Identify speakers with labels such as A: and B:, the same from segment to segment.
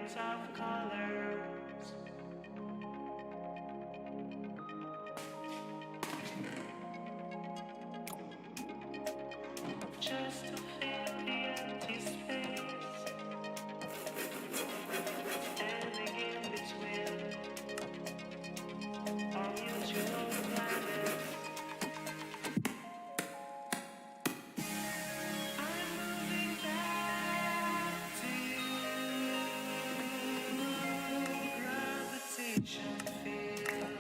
A: millions of colors. Just to fill the empty space, standing in between our mutual planets. I'm moving back to gravitation field.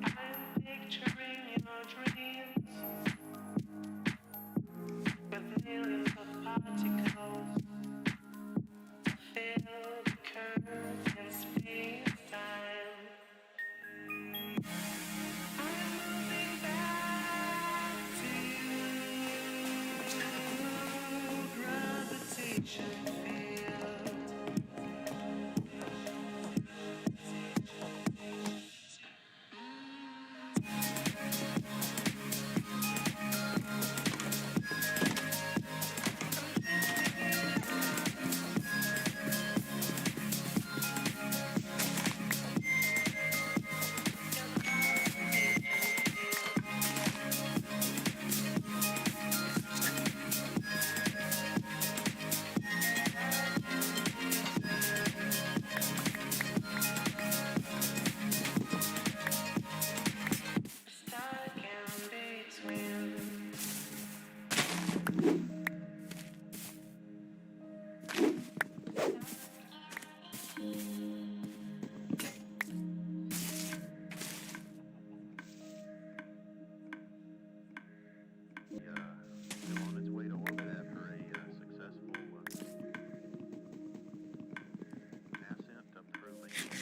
A: I'm picturing your dreams with millions of particles to fill the curve in space-time. I'm moving back to gravitation field. Stuck in between.
B: Still on its way to orbit after a successful ascent up through Lincoln.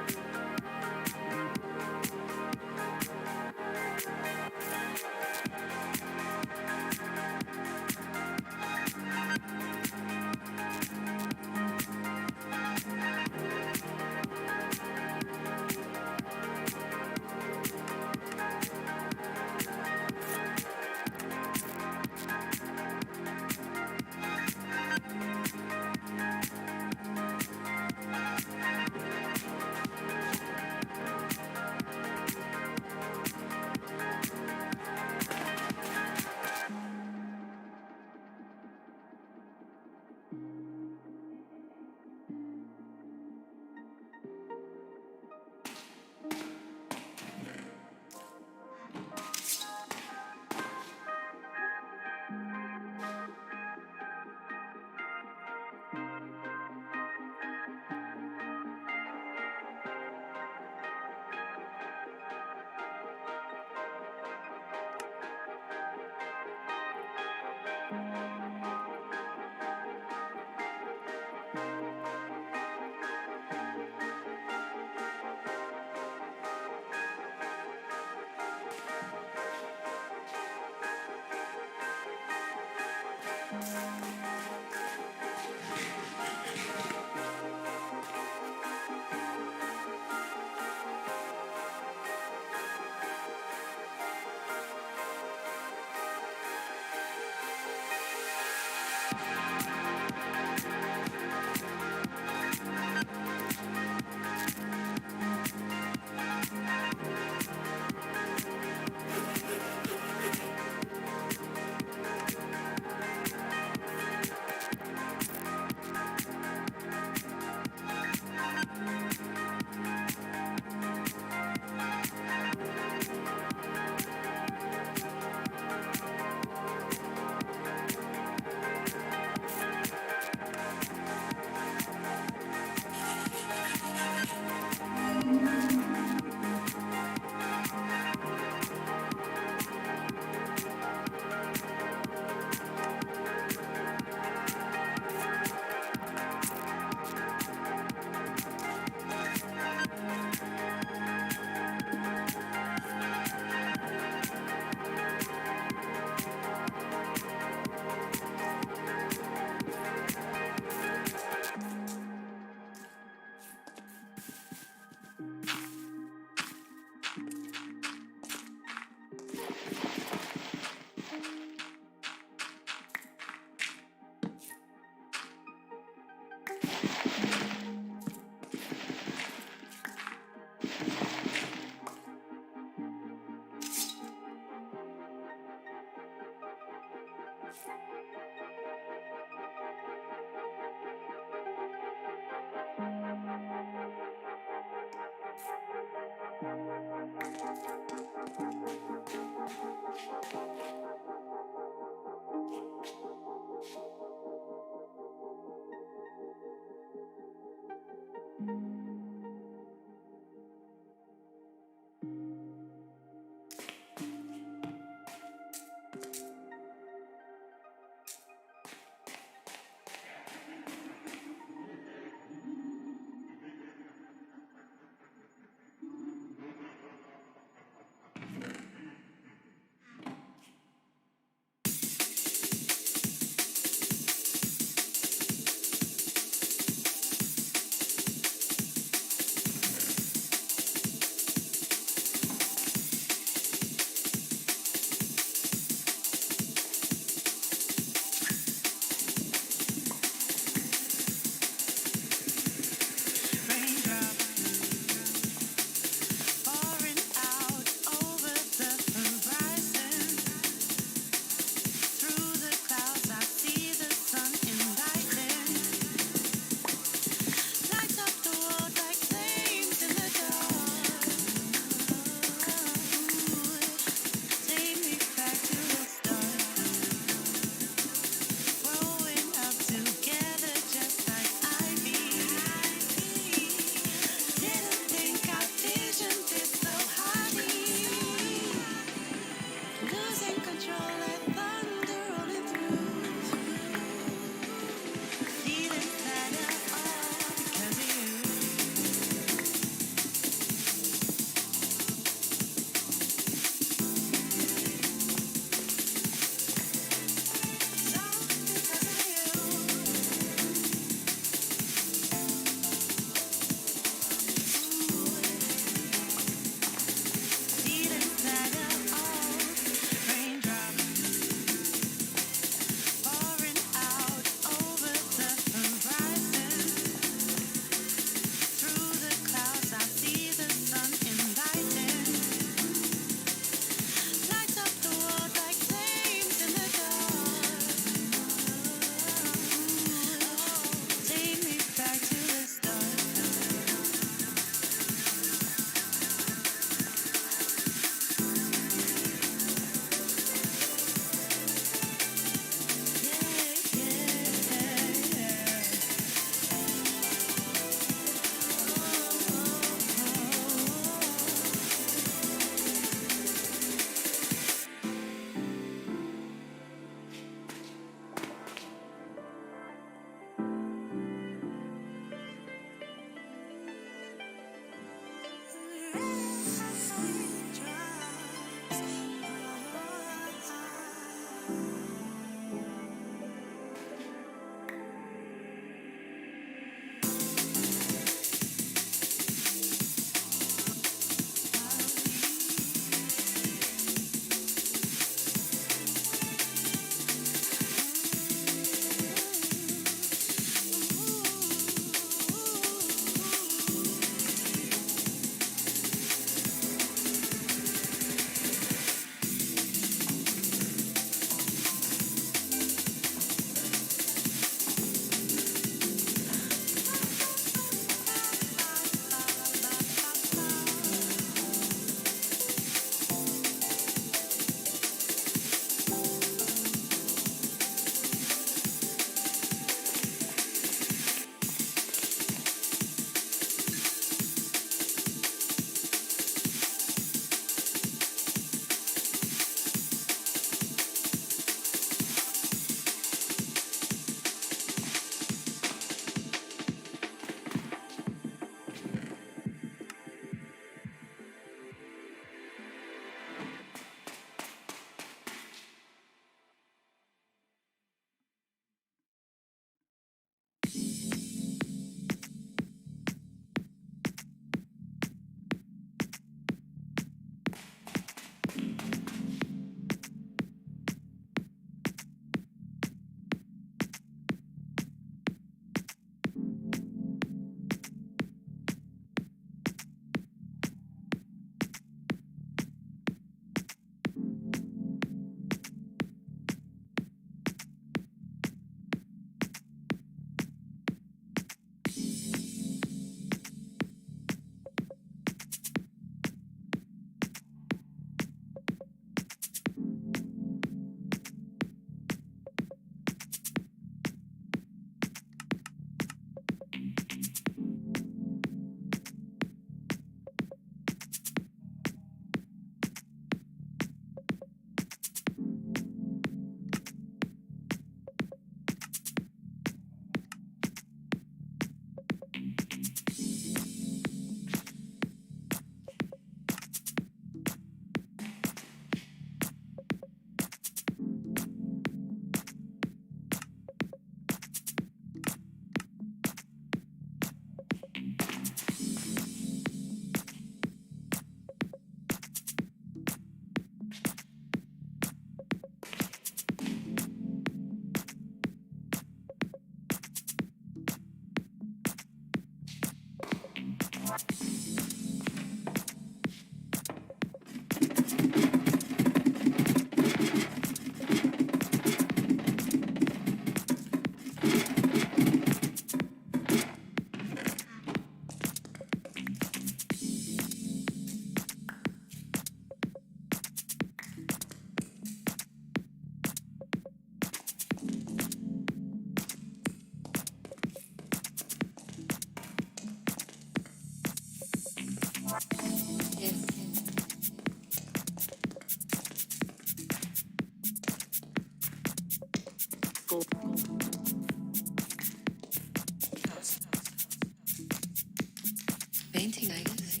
C: Painting ideas.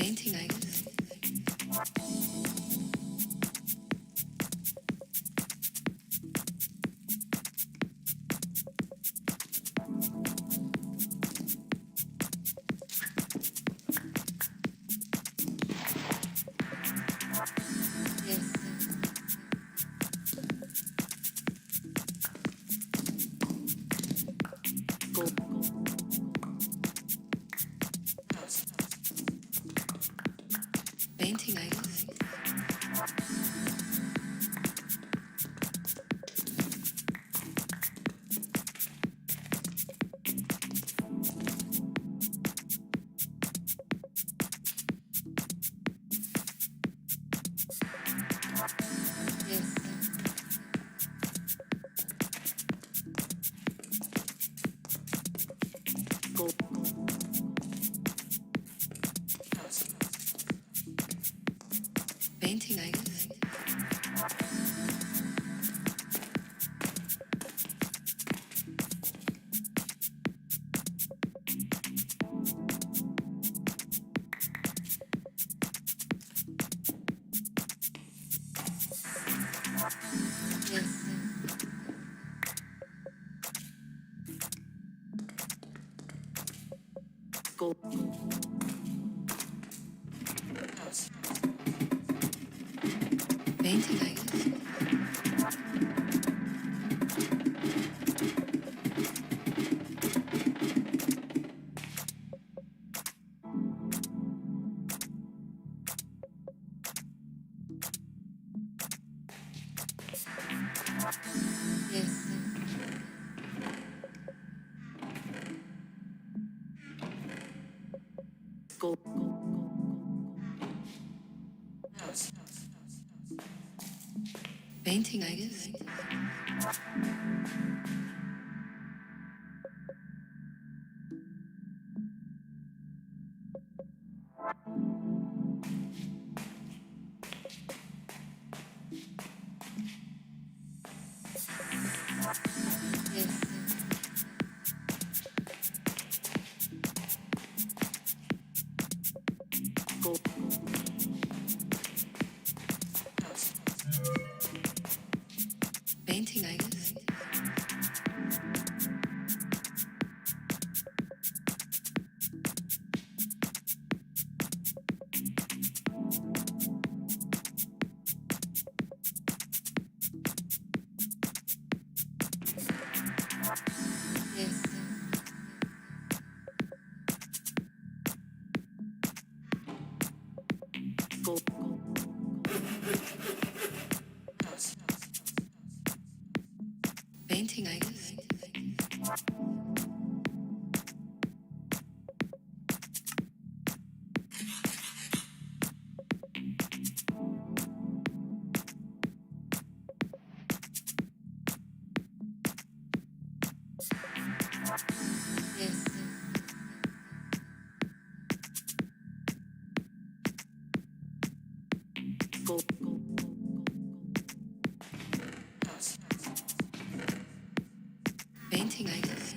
C: Painting ideas. Painting ideas. Painting ideas. Painting ideas. Painting ideas. Painting ideas. Painting ideas. Painting ideas.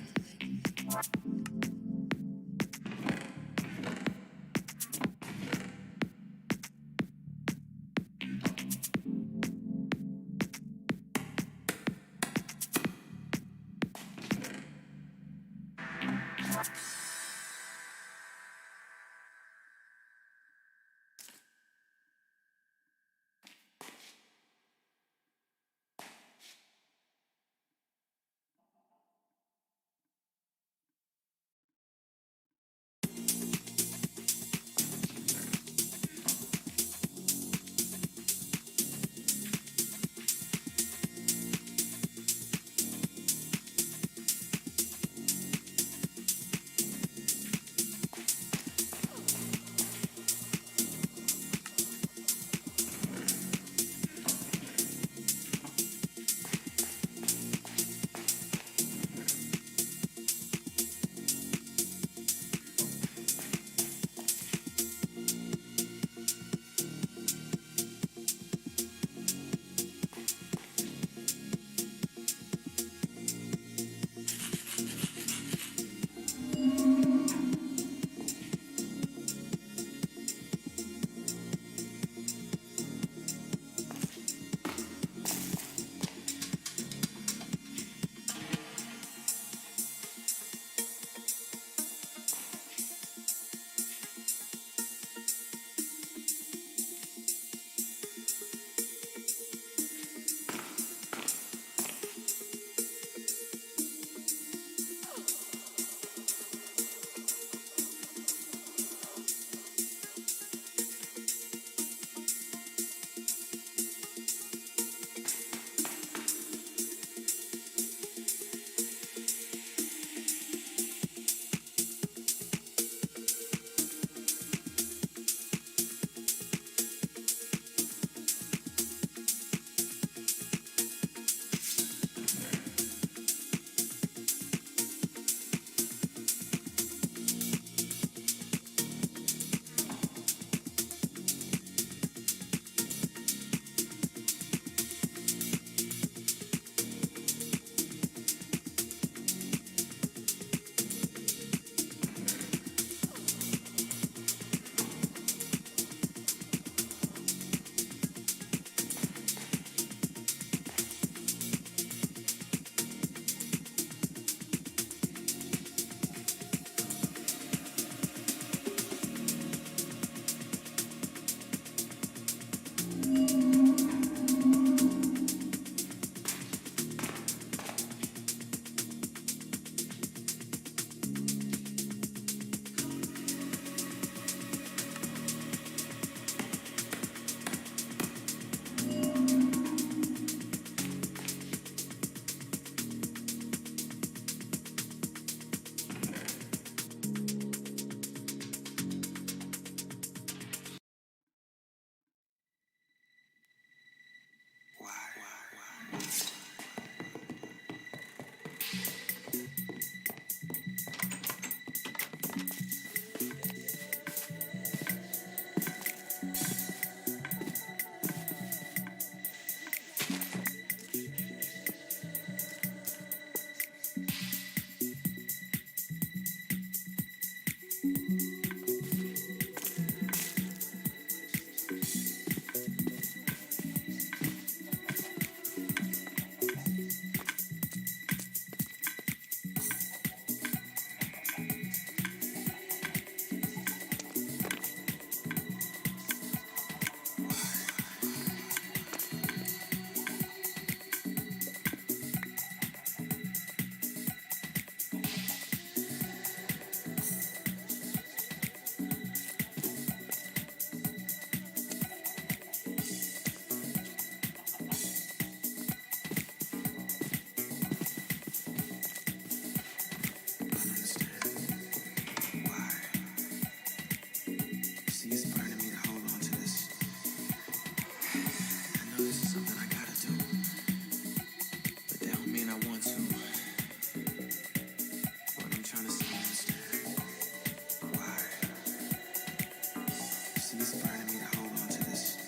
D: It's burning me to hold on to this.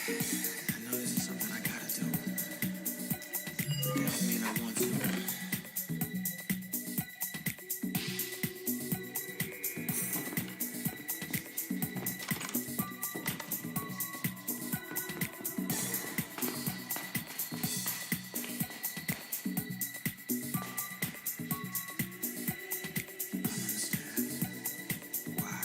D: I know this is something I gotta do. But that don't mean I want to. I understand why.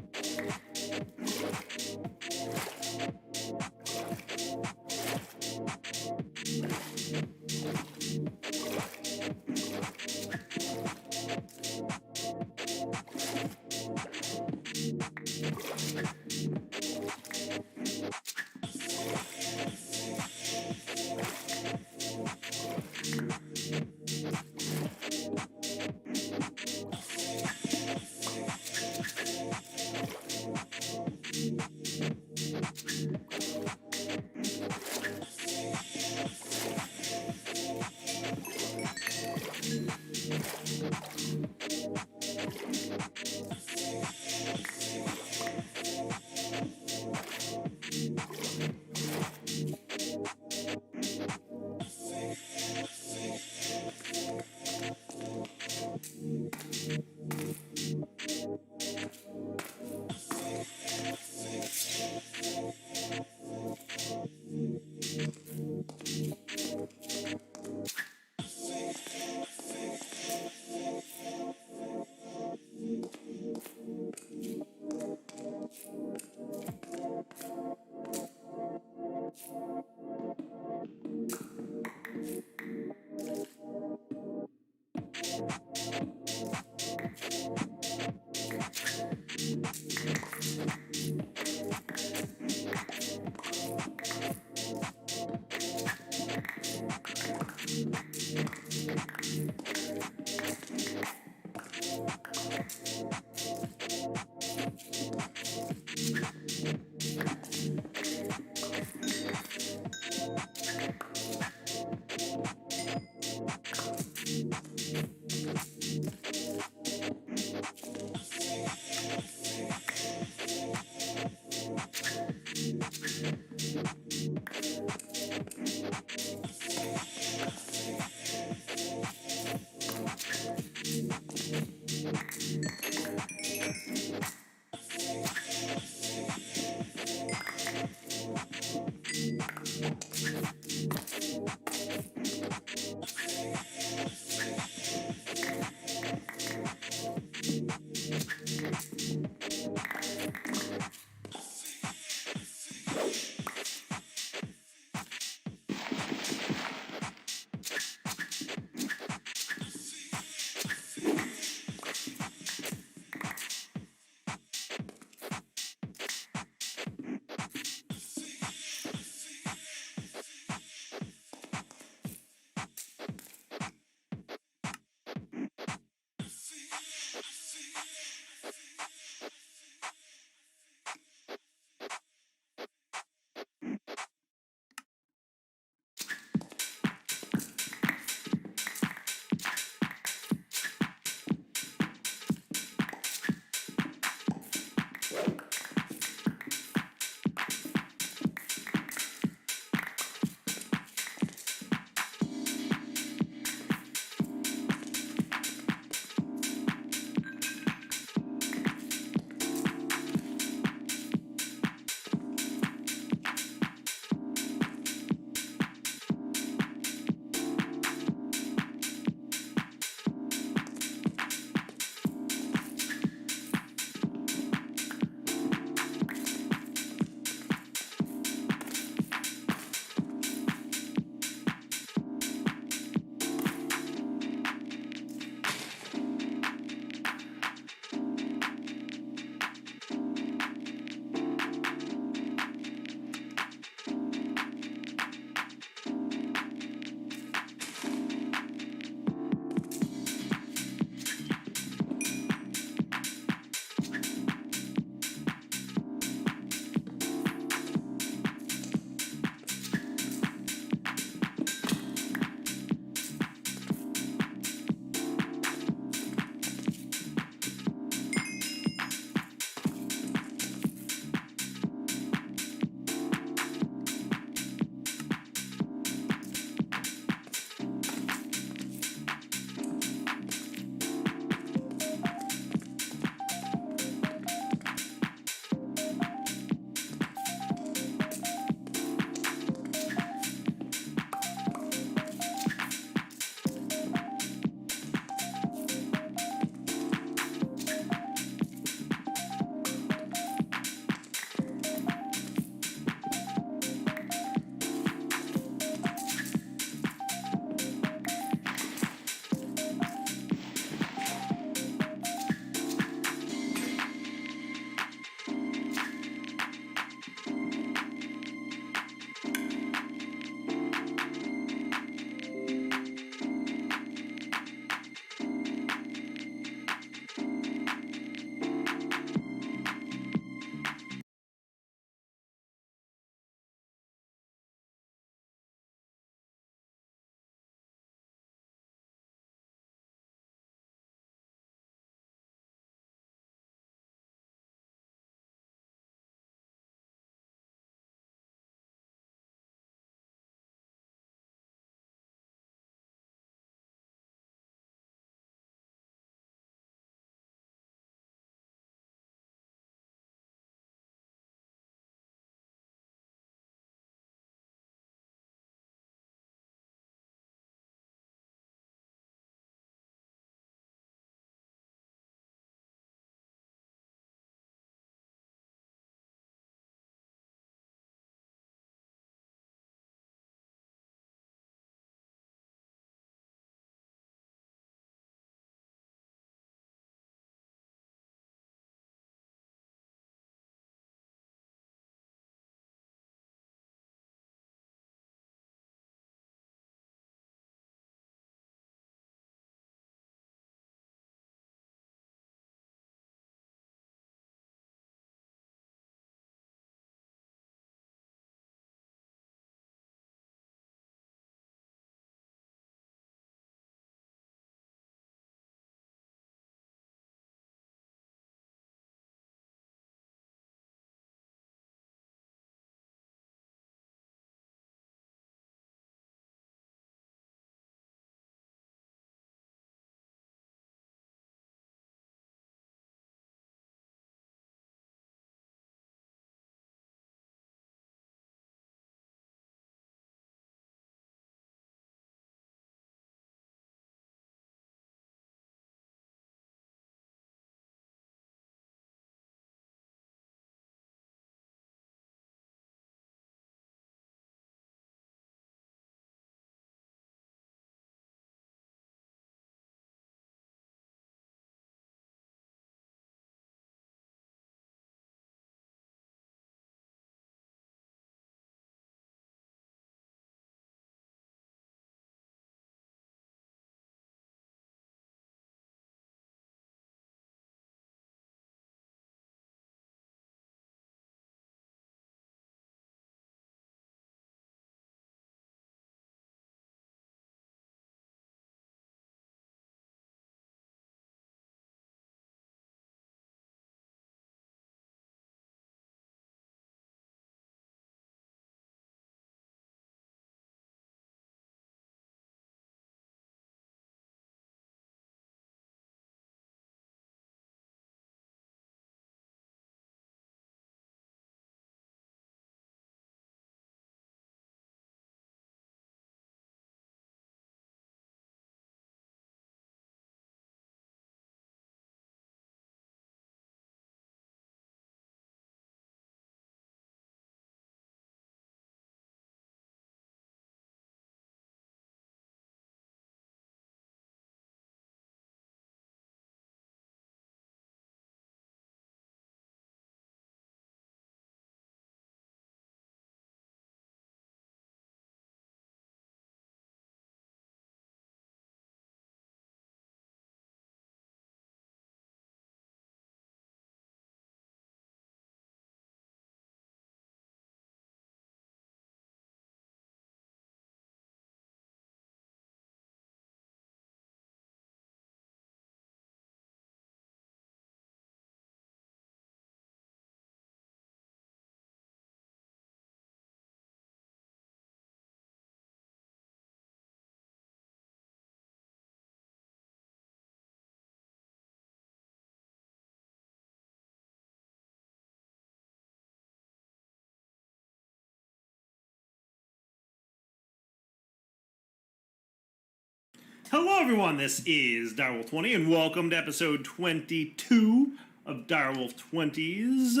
E: Hello everyone, this is Direwolf20 and welcome to episode 22 of Direwolf 20's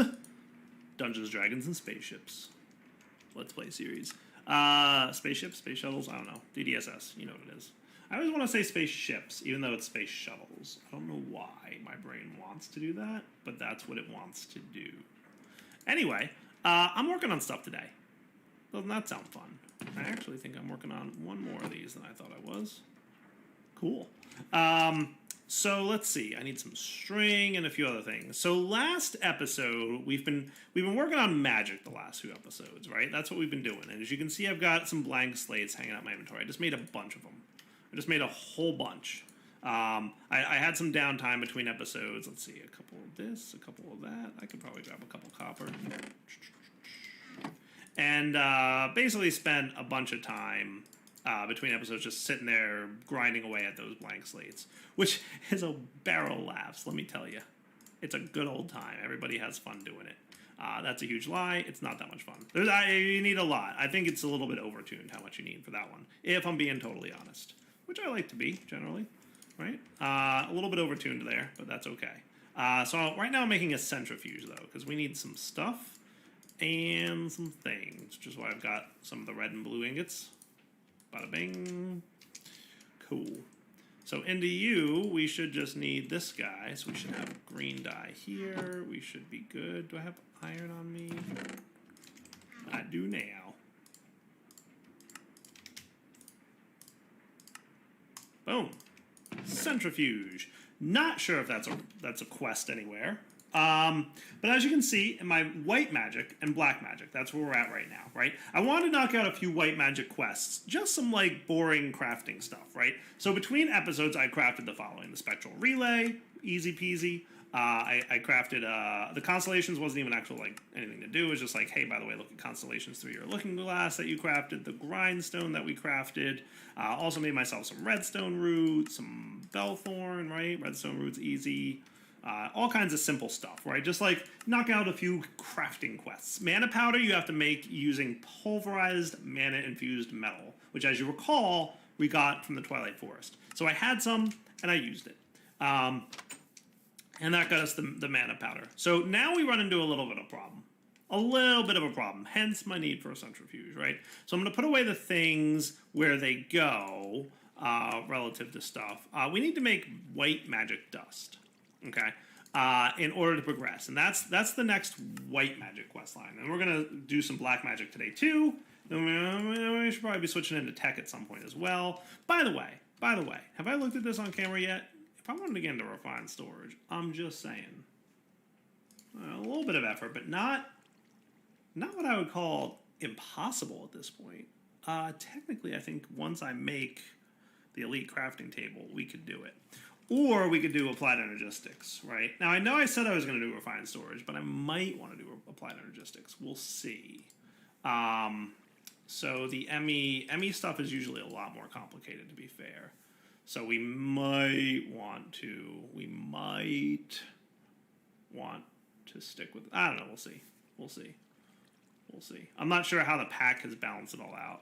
E: Dungeons, Dragons, and Spaceships Let's Play series. Spaceships, space shuttles, I don't know. DDSS, you know what it is. I always want to say spaceships, even though it's space shuttles. I don't know why my brain wants to do that, but that's what it wants to do. Anyway, I'm working on stuff today. Doesn't that sound fun? I actually think I'm working on one more of these than I thought I was. Cool. So let's see. I need some string and a few other things. So last episode, we've been working on magic the last few episodes, right? That's what we've been doing. And as you can see, I've got some blank slates hanging out in my inventory. I just made a bunch of them. I just made a whole bunch. I had some downtime between episodes. Let's see, a couple of this, a couple of that. I could probably grab a couple copper. And basically spent a bunch of time between episodes just sitting there grinding away at those blank slates, which is a barrel of laughs, let me tell you. It's a good old time. Everybody has fun doing it. That's a huge lie. It's not that much fun. You need a lot. I think it's a little bit overtuned how much you need for that one, if I'm being totally honest, which I like to be, generally, right? A little bit overtuned there, but that's okay. So right now I'm making a centrifuge, though, because we need some stuff and some things, which is why I've got some of the red and blue ingots. Bada bing. Cool. So into you, we should just need this guy. So we should have green dye here. We should be good. Do I have iron on me? I do now. Boom. Centrifuge. Not sure if that's a quest anywhere. But as you can see, in my white magic and black magic, that's where we're at right now, right? I want to knock out a few white magic quests, just some, like, boring crafting stuff, right? So between episodes, I crafted the following. The Spectral Relay, easy peasy. I crafted, the Constellations wasn't even actual, like, anything to do. It was just like, hey, by the way, look at Constellations through your looking glass that you crafted, the Grindstone that we crafted. Also made myself some Redstone roots, some Bellthorn, right? Redstone roots, easy. All kinds of simple stuff, right? Just like knock out a few crafting quests. Mana powder you have to make using pulverized mana-infused metal, which, as you recall, we got from the Twilight Forest. So I had some, and I used it. And that got us the mana powder. So now we run into a little bit of a problem. A little bit of a problem, hence my need for a centrifuge, right? So I'm going to put away the things where they go relative to stuff. We need to make white magic dust. Okay, in order to progress, and that's the next white magic quest line, and we're gonna do some black magic today too. Then we should probably be switching into tech at some point as well. By the way, have I looked at this on camera yet? If I wanted to get into refined storage, I'm just saying, a little bit of effort, but not what I would call impossible at this point. Technically, I think once I make the elite crafting table, we could do it. Or we could do applied energistics, right? Now, I know I said I was going to do refined storage, but I might want to do applied energistics. We'll see. So the ME stuff is usually a lot more complicated, to be fair. So we might want to stick with, I don't know, we'll see. I'm not sure how the pack has balanced it all out.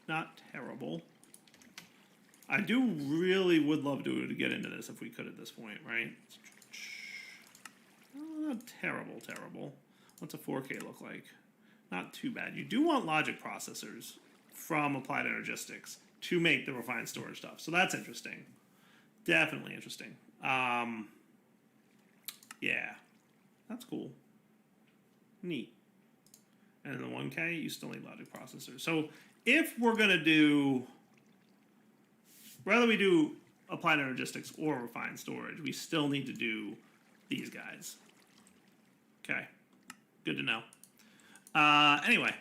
E: Not terrible. I do really would love to get into this if we could at this point, right? Oh, not terrible. What's a 4K look like? Not too bad. You do want logic processors from Applied Energistics to make the refined storage stuff. So that's interesting. Definitely interesting. Yeah. That's cool. Neat. And in the 1K, you still need logic processors. So if we're going to do... whether we do applied energistics or refined storage, we still need to do these guys. Okay, good to know. Anyway,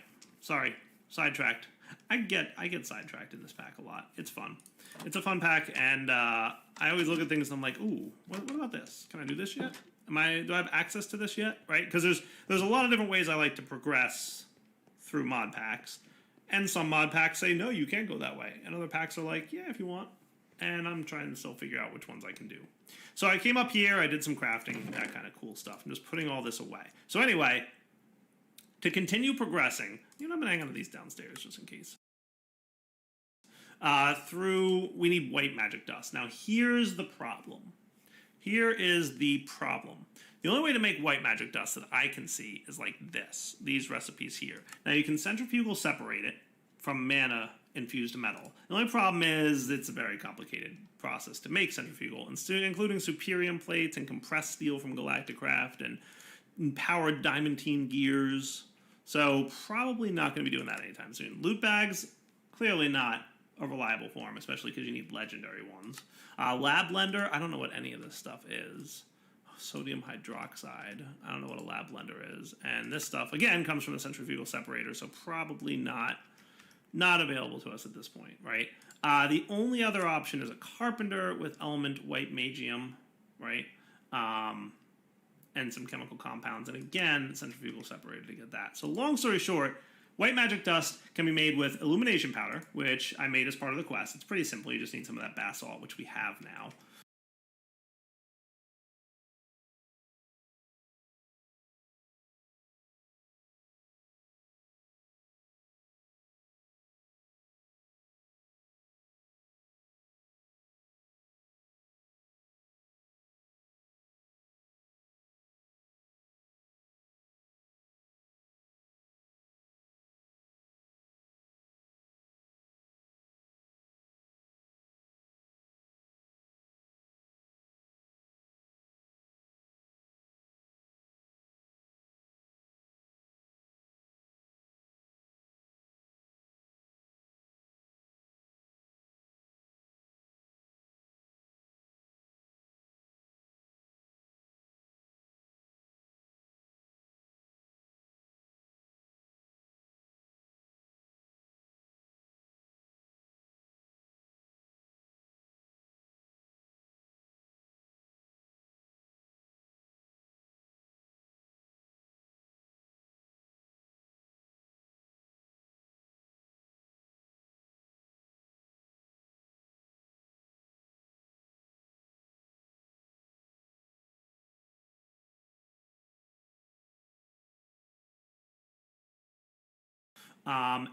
E: sorry, sidetracked. I get sidetracked in this pack a lot. It's fun. It's a fun pack, and I always look at things and I'm like, ooh, what about this? Can I do this yet? Do I have access to this yet? Right? Because there's a lot of different ways I like to progress through mod packs. And some mod packs say, no, you can't go that way. And other packs are like, yeah, if you want. And I'm trying to still figure out which ones I can do. So I came up here, I did some crafting, that kind of cool stuff. I'm just putting all this away. So anyway, to continue progressing, I'm going to hang on to these downstairs just in case. we need white magic dust. Now, here's the problem. Here is the problem. The only way to make white magic dust that I can see is like this, these recipes here. Now, you can centrifugal separate it from mana infused metal. The only problem is it's a very complicated process to make centrifugal, including superium plates and compressed steel from Galacticraft and powered diamantine gears. So probably not going to be doing that anytime soon. Loot bags, clearly not a reliable form, especially because you need legendary ones. Lab blender, I don't know what any of this stuff is. Sodium hydroxide, I don't know what a lab blender is. And this stuff, again, comes from the centrifugal separator, so probably not available to us at this point, right? The only other option is a carpenter with element white magium, right? And some chemical compounds, and again, centrifugal separator to get that. So long story short, white magic dust can be made with illumination powder, which I made as part of the quest. It's pretty simple. You just need some of that basalt, which we have now.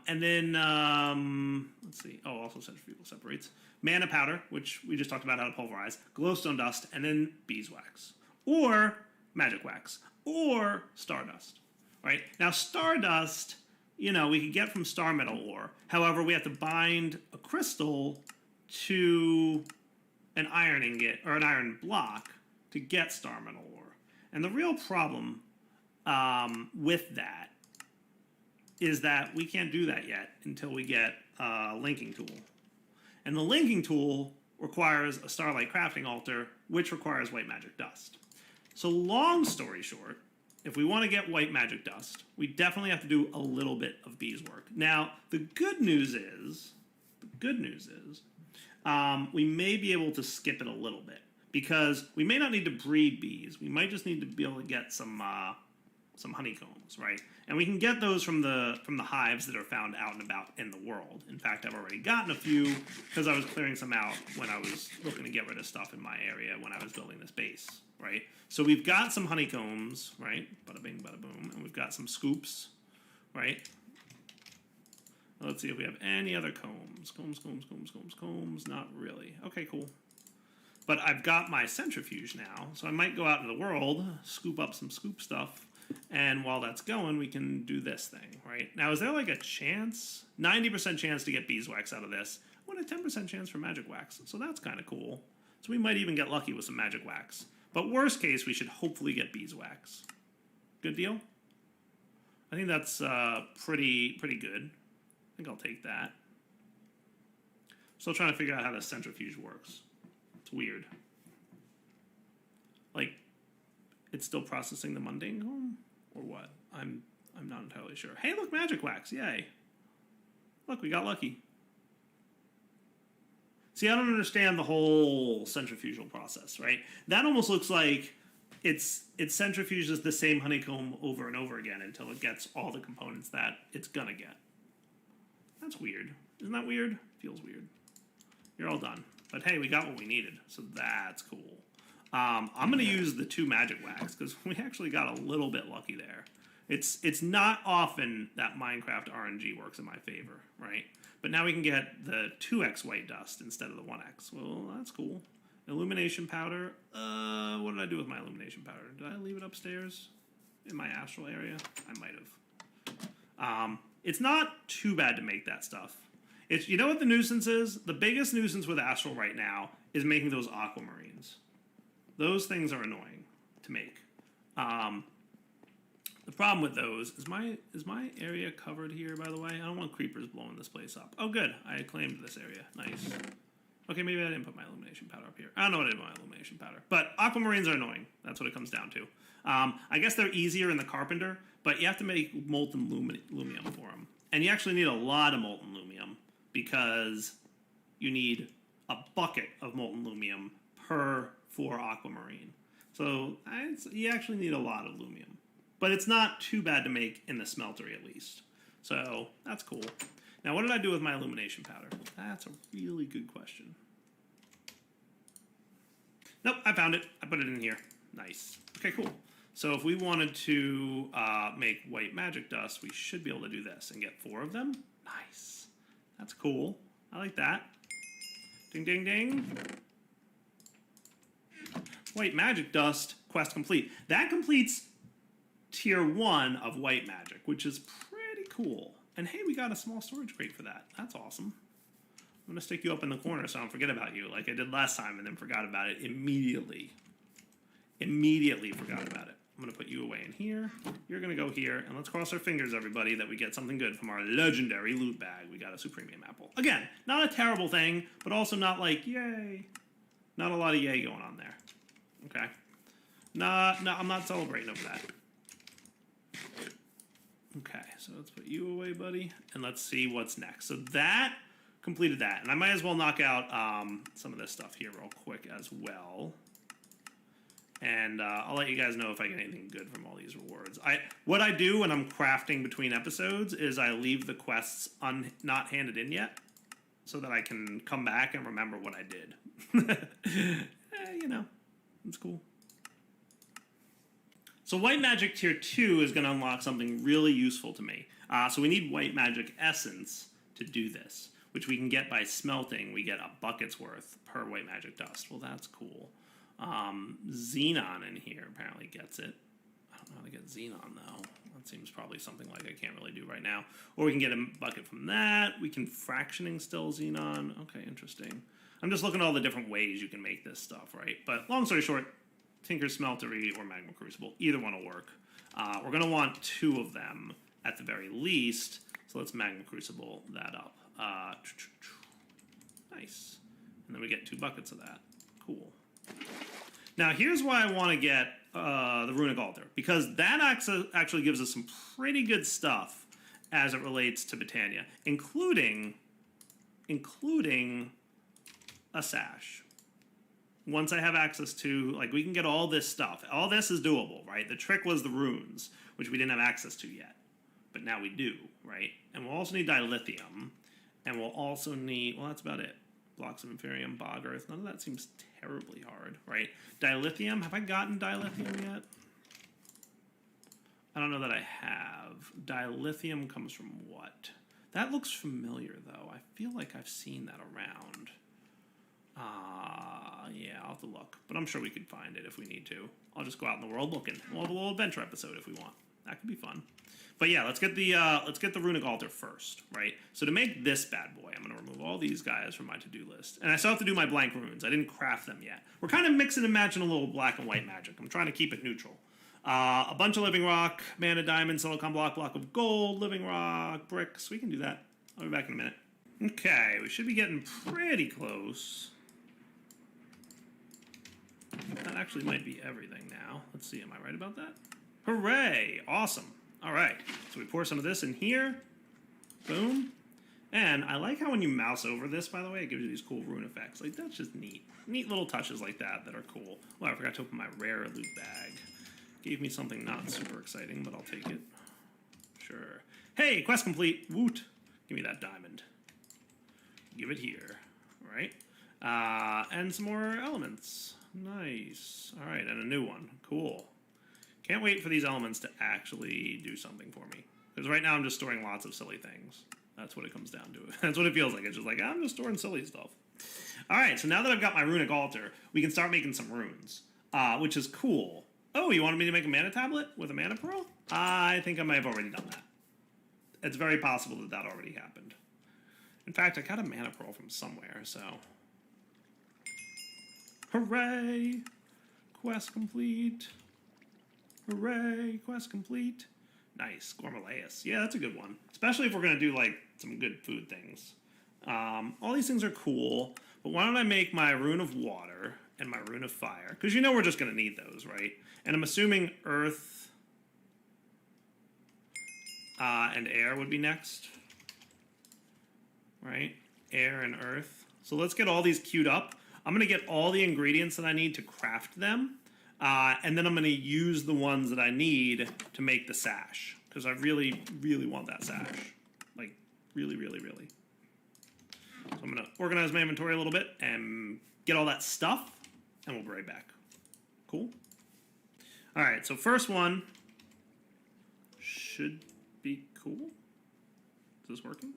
E: And then, let's see. Oh, also centrifugal separates. Mana powder, which we just talked about how to pulverize. Glowstone dust, and then beeswax. Or magic wax. Or stardust. Right? Now, stardust, we could get from star metal ore. However, we have to bind a crystal to an iron ingot, or an iron block, to get star metal ore. And the real problem with that is that we can't do that yet until we get a linking tool. And the linking tool requires a Starlight Crafting Altar, which requires white magic dust. So long story short, if we want to get white magic dust, we definitely have to do a little bit of beeswork. Now, the good news is, we may be able to skip it a little bit, because we may not need to breed bees. We might just need to be able to get some honeycombs, right? And we can get those from the hives that are found out and about in the world. In fact, I've already gotten a few because I was clearing some out when I was looking to get rid of stuff in my area when I was building this base, right? So we've got some honeycombs, right? Bada bing, bada boom. And we've got some scoops, right? Let's see if we have any other combs. Combs. Not really. Okay, cool. But I've got my centrifuge now, so I might go out in the world, scoop up some scoop stuff, and while that's going, we can do this thing, right? Now, is there like a chance? 90% chance to get beeswax out of this. What a 10% chance for magic wax. So that's kind of cool. So we might even get lucky with some magic wax. But worst case, we should hopefully get beeswax. Good deal? I think that's pretty good. I think I'll take that. Still trying to figure out how the centrifuge works. It's weird. Like, it's still processing the mundane comb? Or what? I'm not entirely sure. Hey, look, magic wax. Yay. Look, we got lucky. See, I don't understand the whole centrifugal process, right? That almost looks like it centrifuges the same honeycomb over and over again until it gets all the components that it's gonna get. That's weird. Isn't that weird? Feels weird. You're all done. But hey, we got what we needed, so that's cool. I'm going to use the 2 magic wax, because we actually got a little bit lucky there. It's not often that Minecraft RNG works in my favor, right? But now we can get the 2x white dust instead of the 1x. Well, that's cool. Illumination powder. What did I do with my illumination powder? Did I leave it upstairs in my astral area? I might have. It's not too bad to make that stuff. It's, you know what the nuisance is? The biggest nuisance with astral right now is making those aquamarines. Those things are annoying to make. The problem with those is my area covered here, by the way? I don't want creepers blowing this place up. Oh, good. I claimed this area. Nice. Okay, maybe I didn't put my illumination powder up here. I don't know what I did with my illumination powder. But aquamarines are annoying. That's what it comes down to. I guess they're easier in the carpenter, but you have to make molten lumium for them. And you actually need a lot of molten lumium because you need a bucket of molten lumium per 4 aquamarine. So you actually need a lot of lumium. But it's not too bad to make in the smeltery at least. So that's cool. Now, what did I do with my illumination powder? That's a really good question. Nope, I found it. I put it in here. Nice. Okay, cool. So if we wanted to make white magic dust, we should be able to do this and get 4 of them. Nice. That's cool. I like that. Ding, ding, ding. White magic dust, quest complete. That completes tier 1 of white magic, which is pretty cool. And hey, we got a small storage crate for that. That's awesome. I'm going to stick you up in the corner so I don't forget about you, like I did last time and then forgot about it immediately. Immediately forgot about it. I'm going to put you away in here. You're going to go here. And let's cross our fingers, everybody, that we get something good from our legendary loot bag. We got a Supremium apple. Again, not a terrible thing, but also not like, yay. Not a lot of yay going on there. Okay. No, I'm not celebrating over that. Okay, so let's put you away, buddy. And let's see what's next. So that completed that. And I might as well knock out some of this stuff here real quick as well. And I'll let you guys know if I get anything good from all these rewards. What I do when I'm crafting between episodes is I leave the quests not handed in yet so that I can come back and remember what I did. You know, it's cool. So white magic tier 2 is going to unlock something really useful to me. So we need white magic essence to do this, which we can get by smelting. We get a bucket's worth per white magic dust. Well, that's cool. Xenon in here apparently gets it. I don't know how to get Xenon, though. That seems probably something like I can't really do right now. Or we can get a bucket from that. We can fractioning still Xenon. Okay, interesting. I'm just looking at all the different ways you can make this stuff, right? But long story short, Tinker's Smeltery or Magma Crucible. Either one will work. We're going to want 2 of them at the very least. So let's Magma Crucible that up. Nice. And then we get 2 buckets of that. Cool. Now, here's why I want to get the Runic Altar. Because that actually gives us some pretty good stuff as it relates to Botania. Including a sash. Once I have access to, like, we can get all this stuff. All this is doable, right? The trick was the runes, which we didn't have access to yet. But now we do, right? And we'll also need dilithium. And we'll also need, well, that's about it. Blocks of Inferium, Bog Earth. None of that seems terribly hard, right? Dilithium, have I gotten dilithium yet? I don't know that I have. Dilithium comes from what? That looks familiar, though. I feel like I've seen that around. Yeah, I'll have to look. But I'm sure we could find it if we need to. I'll just go out in the world looking. We'll have a little adventure episode if we want. That could be fun. But yeah, let's get the Runic Altar first, right? So to make this bad boy, I'm going to remove all these guys from my to-do list. And I still have to do my blank runes. I didn't craft them yet. We're kind of mixing and matching a little black and white magic. I'm trying to keep it neutral. A bunch of living rock, mana diamond, silicon block of gold, living rock, bricks. We can do that. I'll be back in a minute. Okay, we should be getting pretty close. That actually might be everything now. Let's see, am I right about that? Hooray! Awesome. All right, so we pour some of this in here. Boom. And I like how when you mouse over this, by the way, it gives you these cool rune effects. Like, that's just neat. Neat little touches like that that are cool. Oh, I forgot to open my rare loot bag. Gave me something not super exciting, but I'll take it. Sure. Hey, quest complete. Woot. Give me that diamond. Give it here. All right. And some more elements. Nice. All right, and a new one. Cool. Can't wait for these elements to actually do something for me. Because right now I'm just storing lots of silly things. That's what it comes down to. That's what it feels like. It's just like, I'm just storing silly stuff. All right, so now that I've got my runic altar, we can start making some runes, which is cool. Oh, you wanted me to make a mana tablet with a mana pearl? I think I might have already done that. It's very possible that that already happened. In fact, I got a mana pearl from somewhere, so... Hooray! Quest complete. Hooray! Quest complete. Nice. Gormalaeus. Yeah, that's a good one. Especially if we're going to do, like, some good food things. All these things are cool, but why don't I make my rune of water and my rune of fire? Because you know we're just going to need those, right? And I'm assuming earth and air would be next. Right? Air and earth. So let's get all these queued up. I'm going to get all the ingredients that I need to craft them. And then I'm going to use the ones that I need to make the sash. Because I really, really want that sash. Like, really, really, really. So I'm going to organize my inventory a little bit and get all that stuff. And we'll be right back. Cool? Alright, so first one should be cool. Is this working?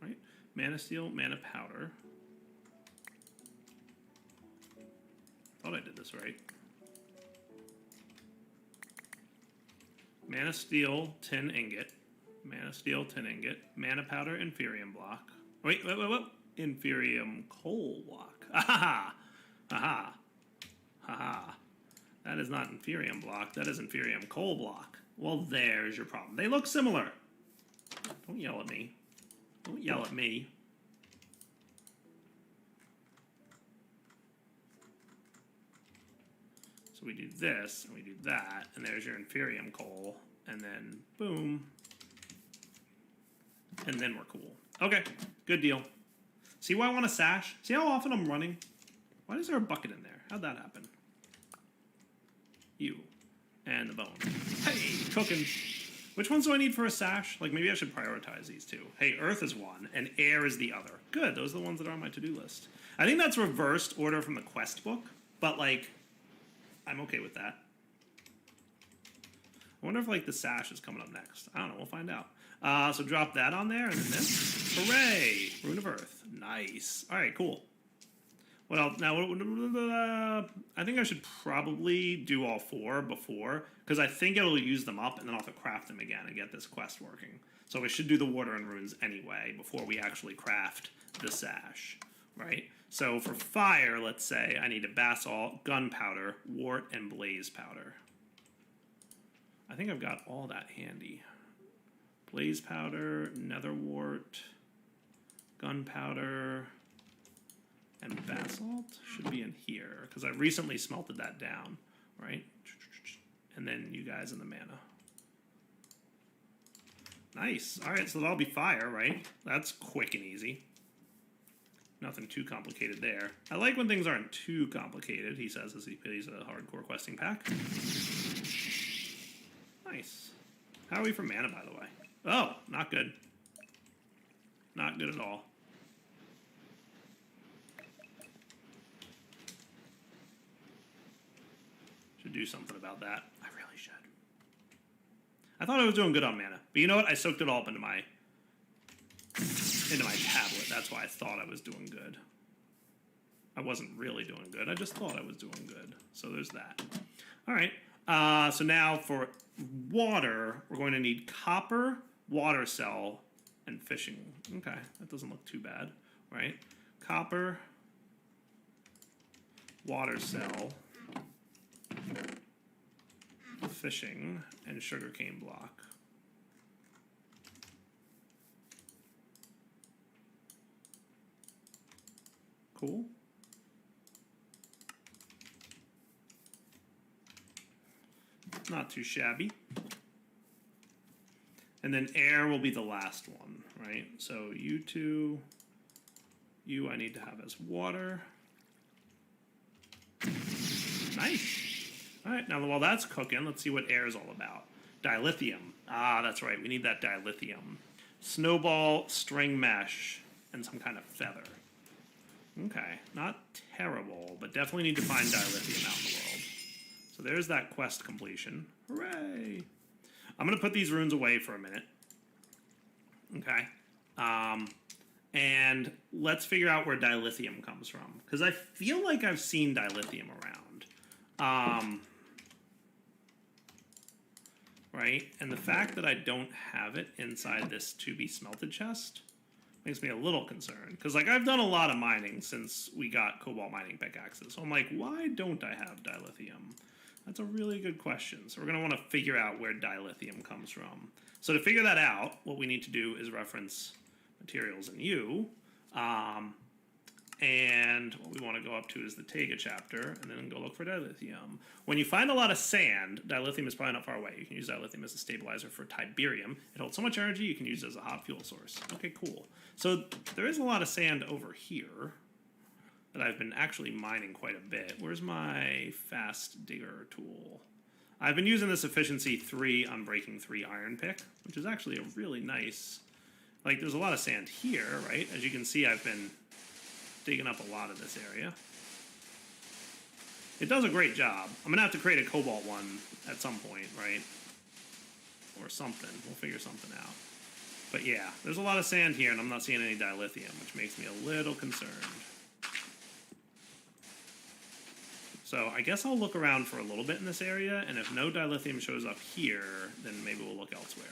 E: Right? Mana steel, mana powder. Thought I did this right. Mana steel, tin ingot. Mana steel, tin ingot. Mana powder, inferium block. Wait. Inferium coal block. Aha! Aha! Haha. That is not inferium block. That is inferium coal block. Well, there's your problem. They look similar. Don't yell at me. Don't yell at me. So we do this, and we do that, and there's your inferium coal, and then boom. And then we're cool. Okay, good deal. See why I want a sash? See how often I'm running? Why is there a bucket in there? How'd that happen? You. And the bone. Hey, cooking. Which ones do I need for a sash? Like, maybe I should prioritize these two. Hey, earth is one, and air is the other. Good, those are the ones that are on my to-do list. I think that's reversed order from the quest book, but, like, I'm okay with that. I wonder if, like, the sash is coming up next. I don't know, we'll find out. So drop that on there, and then this. Hooray! Rune of Earth. Nice. All right, cool. What else? Now, I think I should probably do all four before, because I think it'll use them up, and then I'll have to craft them again and get this quest working. So we should do the water and runes anyway, before we actually craft the sash, right? So for fire, let's say, I need a basalt, gunpowder, wart, and blaze powder. I think I've got all that handy. Blaze powder, nether wart, gunpowder, and basalt should be in here, because I recently smelted that down, right? And then you guys in the mana. Nice. All right, so that'll be fire, right? That's quick and easy. Nothing too complicated there. I like when things aren't too complicated, he says as he plays a hardcore questing pack. Nice. How are we for mana, by the way? Oh, not good. Not good at all. Should do something about that. I really should. I thought I was doing good on mana, but you know what? I soaked it all up into my tablet. That's why I thought I was doing good. I wasn't really doing good. I just thought I was doing good. So there's that. All right. So now for water, we're going to need copper, water cell, and fishing. Okay, that doesn't look too bad, right? Copper, water cell, fishing, and sugarcane block. Cool. Not too shabby. And then air will be the last one, right? So you two, you I need to have as water. Nice. All right, now while that's cooking, let's see what air is all about. Dilithium. Ah, that's right, we need that dilithium. Snowball, string mesh, and some kind of feather. Okay, not terrible, but definitely need to find dilithium out in the world. So there's that quest completion. Hooray! I'm going to put these runes away for a minute. Okay. And let's figure out where dilithium comes from. Because I feel like I've seen dilithium around. Right? And the fact that I don't have it inside this to be smelted chest makes me a little concerned. Because, like, I've done a lot of mining since we got cobalt mining pickaxes. So I'm like, why don't I have dilithium? That's a really good question. So we're going to want to figure out where dilithium comes from. So to figure that out, what we need to do is reference materials in U. And what we want to go up to is the Tega chapter, and then go look for dilithium. When you find a lot of sand, dilithium is probably not far away. You can use dilithium as a stabilizer for tiberium. It holds so much energy, you can use it as a hot fuel source. Okay, cool. So there is a lot of sand over here that I've been actually mining quite a bit. Where's my fast digger tool? I've been using this efficiency 3 unbreaking 3 iron pick, which is actually a really nice... Like, there's a lot of sand here, right? As you can see, I've been digging up a lot of this area. It does a great job. I'm going to have to create a cobalt one at some point, right? Or something. We'll figure something out. But yeah, there's a lot of sand here, and I'm not seeing any dilithium, which makes me a little concerned. So I guess I'll look around for a little bit in this area, and if no dilithium shows up here, then maybe we'll look elsewhere.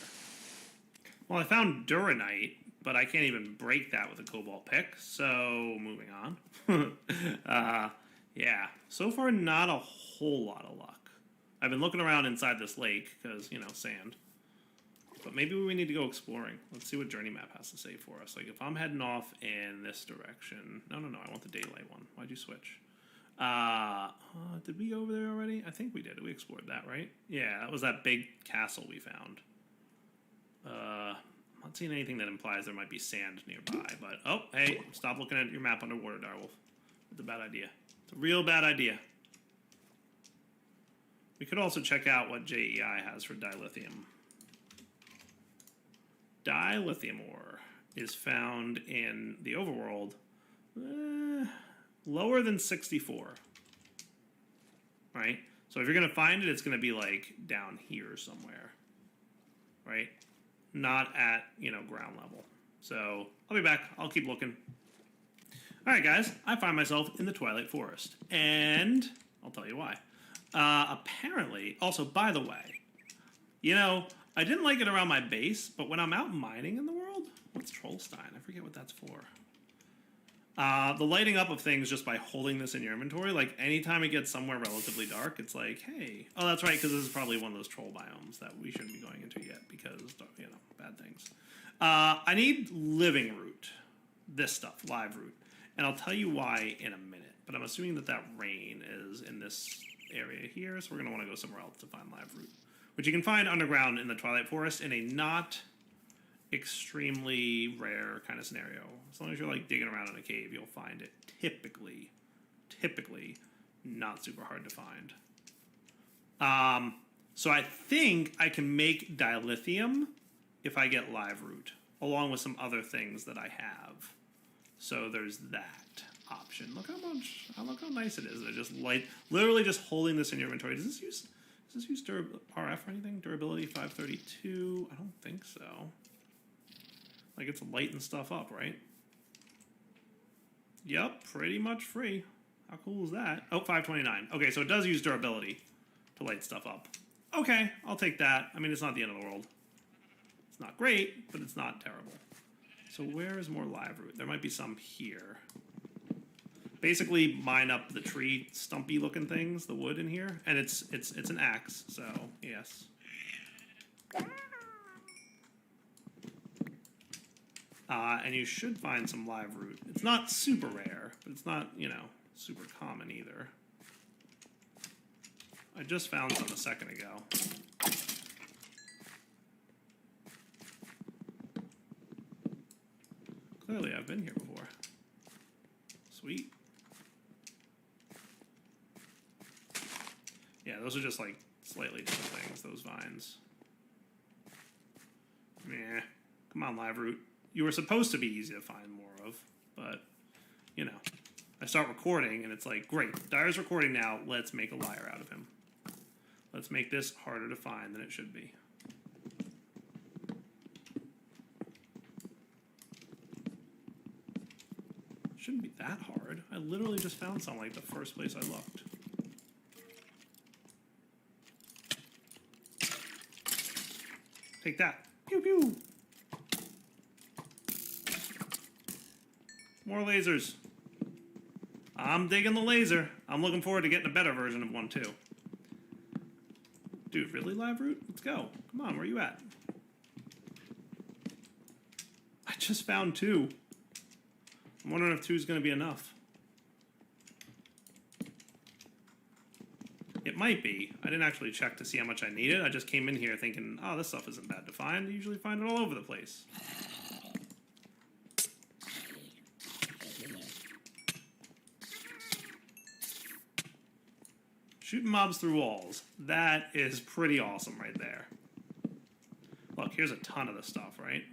E: Well, I found duranite, but I can't even break that with a cobalt pick, so moving on. Yeah, so far not a whole lot of luck. I've been looking around inside this lake, because, you know, sand. But maybe we need to go exploring. Let's see what Journey Map has to say for us. Like, if I'm heading off in this direction... No, I want the daylight one. Why'd you switch? Did we go over there already? I think we did. We explored that, right? Yeah, that was that big castle we found. I'm not seeing anything that implies there might be sand nearby, but... Oh, hey, stop looking at your map underwater, Direwolf. It's a bad idea. It's a real bad idea. We could also check out what JEI has for dilithium. Dilithium ore is found in the overworld lower than 64. Right? So if you're going to find it, it's going to be like down here somewhere. Right? Not at, you know, ground level. So I'll be back. I'll keep looking. All right, guys. I find myself in the Twilight Forest. And I'll tell you why. Apparently, also, by the way, you know, I didn't like it around my base, but when I'm out mining in the world, what's Trollstein? I forget what that's for. The lighting up of things just by holding this in your inventory, like anytime it gets somewhere relatively dark, it's like, hey, oh, that's right, because this is probably one of those troll biomes that we shouldn't be going into yet because, you know, bad things. I need living root, this stuff, live root, and I'll tell you why in a minute, but I'm assuming that that rain is in this area here, so we're going to want to go somewhere else to find live root, which you can find underground in the Twilight Forest in a not extremely rare kind of scenario. As long as you're like digging around in a cave, you'll find it. Typically not super hard to find. So I think I can make dilithium if I get live root, along with some other things that I have. So there's that option. Look how nice it is. They're just literally just holding this in your inventory. Does this use RF or anything? Durability 532? I don't think so. Like, it's lighting stuff up, right? Yep, pretty much free. How cool is that? Oh, 529. Okay, so it does use durability to light stuff up. Okay, I'll take that. I mean, it's not the end of the world. It's not great, but it's not terrible. So where is more live root? There might be some here. Basically, mine up the tree stumpy looking things, the wood in here, and it's an axe, so yes. And you should find some live root. It's not super rare, but it's not, you know, super common either. I just found some a second ago. Clearly, I've been here before. Sweet. Yeah, those are just like slightly different things, those vines. Meh. Come on, live root. You were supposed to be easy to find more of, but, you know. I start recording, and it's like, great, Dyer's recording now, let's make a liar out of him. Let's make this harder to find than it should be. Shouldn't be that hard. I literally just found some like the first place I looked. Take that. Pew pew. More lasers. I'm digging the laser. I'm looking forward to getting a better version of one too. Dude, really, Live Root? Let's go. Come on, where you at? I just found 2. I'm wondering if 2 is going to be enough. It might be. I didn't actually check to see how much I needed. I just came in here thinking, oh, this stuff isn't bad to find. I usually find it all over the place. Shooting mobs through walls. That is pretty awesome right there. Look, here's a ton of this stuff, right?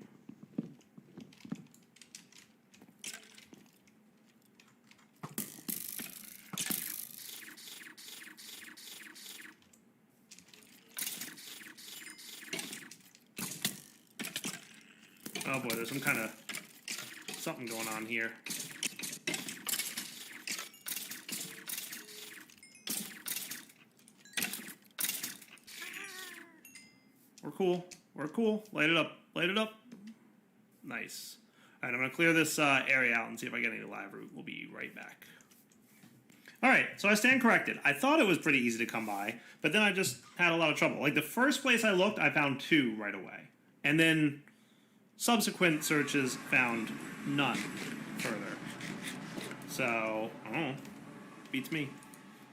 E: Oh boy, there's some kind of something going on here. We're cool. We're cool. Light it up. Light it up. Nice. All right, I'm going to clear this area out and see if I get any live root. We'll be right back. All right, so I stand corrected. I thought it was pretty easy to come by, but then I just had a lot of trouble. Like the first place I looked, I found 2 right away. And then subsequent searches found none further. So, I don't know. Beats me.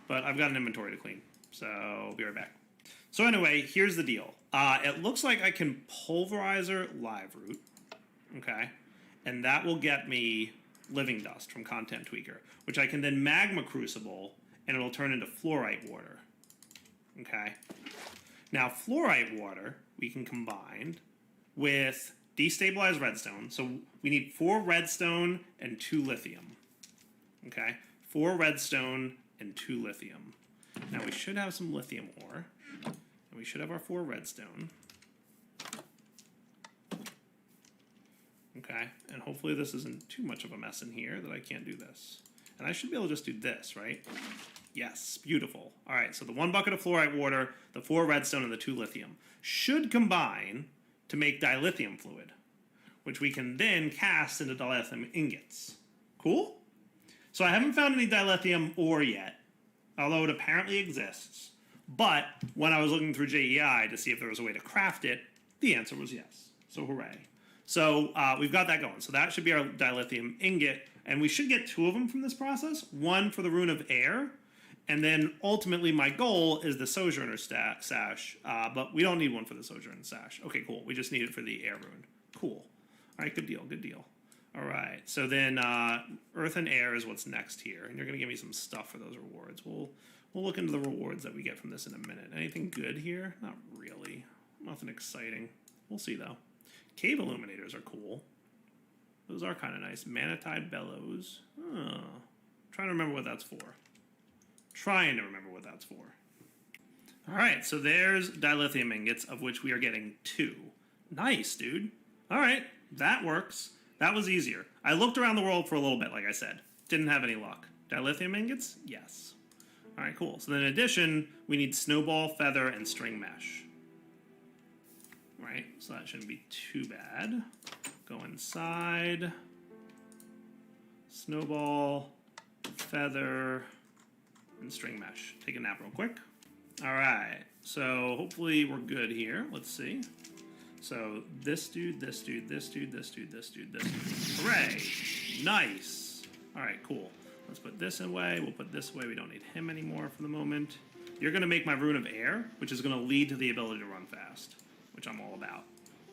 E: But I've got an inventory to clean. So, I'll be right back. So anyway, here's the deal. It looks like I can pulverizer live root. Okay. And that will get me living dust from Content Tweaker, which I can then magma crucible, and it'll turn into fluorite water. Okay. Now, fluorite water we can combine with destabilized redstone. So we need 4 redstone and 2 lithium. Okay. 4 redstone and 2 lithium. Now we should have some lithium ore. And we should have our 4 redstone. Okay. And hopefully this isn't too much of a mess in here that I can't do this. And I should be able to just do this, right? Yes. Beautiful. All right. So the 1 bucket of fluorite water, the 4 redstone, and the 2 lithium should combine to make dilithium fluid, which we can then cast into dilithium ingots. Cool? So I haven't found any dilithium ore yet, although it apparently exists. But when I was looking through JEI to see if there was a way to craft it, the answer was yes. So hooray. So we've got that going. So that should be our dilithium ingot, and we should get 2 of them from this process. 1 for the Rune of Air, and then ultimately my goal is the Sojourner sash, but we don't need 1 for the Sojourner sash. Okay, cool. We just need it for the Air Rune. Cool. All right, good deal, good deal. All right, so then Earth and Air is what's next here, and you're going to give me some stuff for those rewards. We'll look into the rewards that we get from this in a minute. Anything good here? Not really. Nothing exciting. We'll see, though. Cave illuminators are cool. Those are kind of nice. Manatide bellows. Oh, trying to remember what that's for. Trying to remember what that's for. All right, so there's dilithium ingots, of which we are getting 2. Nice, dude. All right, that works. That was easier. I looked around the world for a little bit, like I said. Didn't have any luck. Dilithium ingots? Yes. All right, cool. So then in addition, we need snowball, feather, and string mesh. Right, so that shouldn't be too bad. Go inside. Snowball, feather, and string mesh. Take a nap real quick. All right, so hopefully we're good here. Let's see. So this dude, this dude, this dude, this dude, this dude, this dude. Hooray! Nice. All right, cool. Let's put this away. We'll put this away. We don't need him anymore for the moment. You're going to make my Rune of Air, which is going to lead to the ability to run fast, which I'm all about,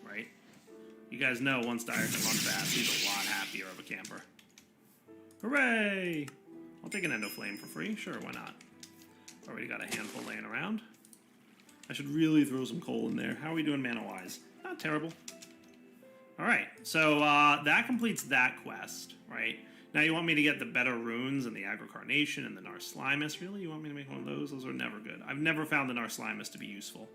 E: right? You guys know once Dyer can run fast, he's a lot happier of a camper. Hooray! I'll take an Endoflame for free. Sure, why not? Already got a handful laying around. I should really throw some coal in there. How are we doing mana-wise? Not terrible. All right, so that completes that quest, right? Now you want me to get the better runes and the Agrocarnation and the Narslimus? Really? You want me to make one of those? Those are never good. I've never found the Narslimus to be useful.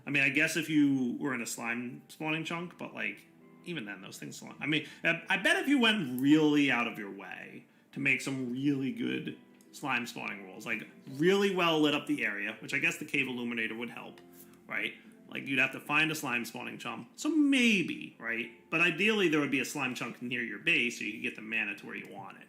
E: I mean, I guess if you were in a slime spawning chunk, but like, even then, those things spawn. I mean, I bet if you went really out of your way to make some really good slime spawning rules, like really well lit up the area, which I guess the Cave Illuminator would help, right? Like, you'd have to find a slime spawning chunk. So maybe, right? But ideally, there would be a slime chunk near your base so you could get the mana to where you want it.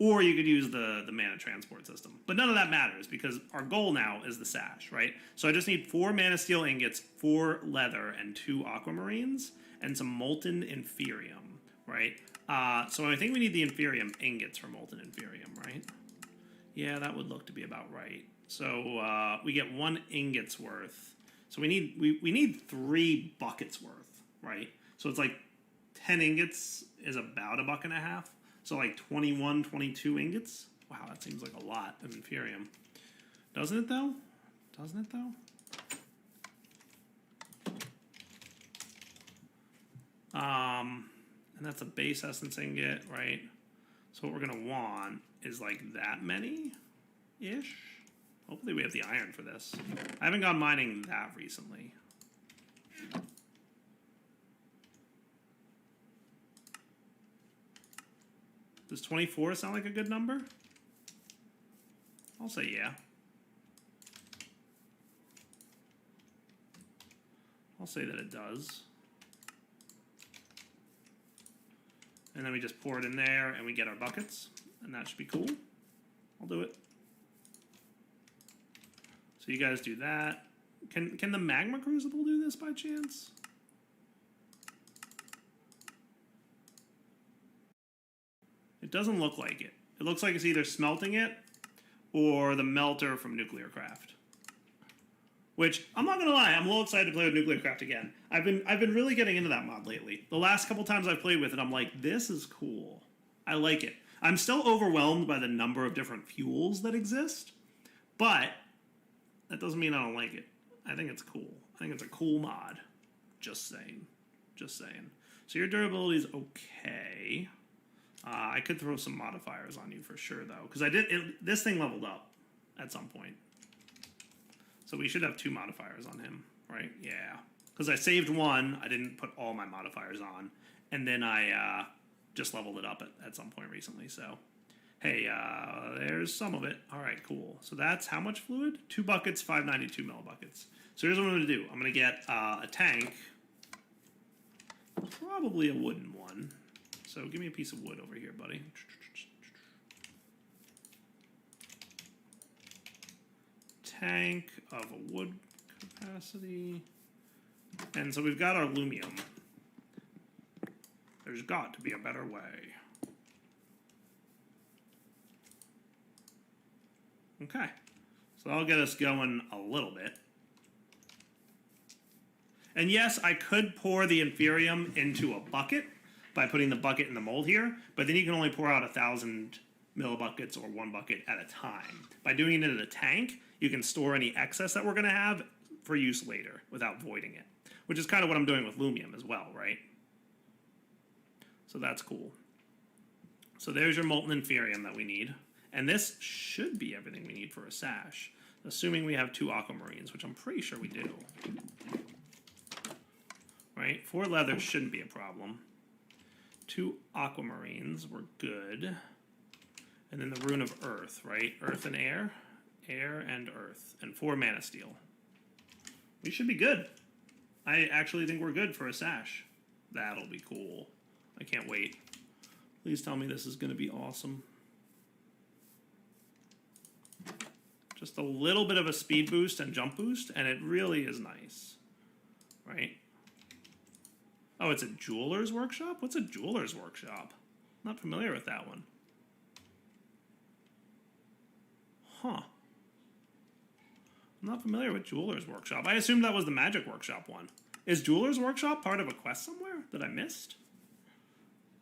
E: Or you could use the mana transport system. But none of that matters because our goal now is the sash, right? So I just need 4 mana steel ingots, 4 leather, and 2 aquamarines, and some molten inferium, right? So I think we need the inferium ingots for molten inferium, right? Yeah, that would look to be about right. So we get 1 ingot's worth. So we need 3 buckets worth, right? So it's like 10 ingots is about $1.50. So like 21, 22 ingots. Wow, that seems like a lot of inferium. Doesn't it though? Doesn't it though? And that's a base essence ingot, right? So what we're gonna want is like that many-ish. Hopefully we have the iron for this. I haven't gone mining that recently. Does 24 sound like a good number? I'll say yeah. I'll say that it does. And then we just pour it in there and we get our buckets. And that should be cool. I'll do it. So you guys do that. Can the magma crucible do this by chance? It doesn't look like it. It looks like it's either smelting it or the melter from Nuclear Craft. Which, I'm not gonna lie, I'm a little excited to play with Nuclear Craft again. I've been really getting into that mod lately. The last couple times I've played with it, I'm like, this is cool. I like it. I'm still overwhelmed by the number of different fuels that exist, but that doesn't mean I don't like it. I think it's cool. I think it's a cool mod. Just saying. Just saying. So your durability is okay. I could throw some modifiers on you for sure, though, because this thing leveled up at some point. So we should have 2 modifiers on him, right? Yeah. Because I saved 1. I didn't put all my modifiers on. And then I just leveled it up at some point recently. So, hey, there's some of it. All right, cool. So that's how much fluid? 2 buckets, 592 millibuckets. So here's what I'm going to do. I'm going to get a tank. Probably a wooden one. So give me a piece of wood over here, buddy. Tank of a wood capacity. And so we've got our lumium. There's got to be a better way. Okay. So that'll get us going a little bit. And yes, I could pour the inferium into a bucket by putting the bucket in the mold here, but then you can only pour out 1,000 millibuckets or 1 bucket at a time. By doing it in a tank, you can store any excess that we're going to have for use later without voiding it, which is kind of what I'm doing with lumium as well, right? So that's cool. So there's your molten inferium that we need. And this should be everything we need for a sash, assuming we have 2 aquamarines, which I'm pretty sure we do. Right? 4 leather shouldn't be a problem. 2 aquamarines, we're good. And then the rune of earth, right? Earth and air. Air and earth. And 4 mana steel. We should be good. I actually think we're good for a sash. That'll be cool. I can't wait. Please tell me this is going to be awesome. Just a little bit of a speed boost and jump boost, and it really is nice. Right? Oh, it's a jeweler's workshop? What's a jeweler's workshop? I'm not familiar with that one. Huh. I'm not familiar with jeweler's workshop. I assumed that was the magic workshop one. Is jeweler's workshop part of a quest somewhere that I missed?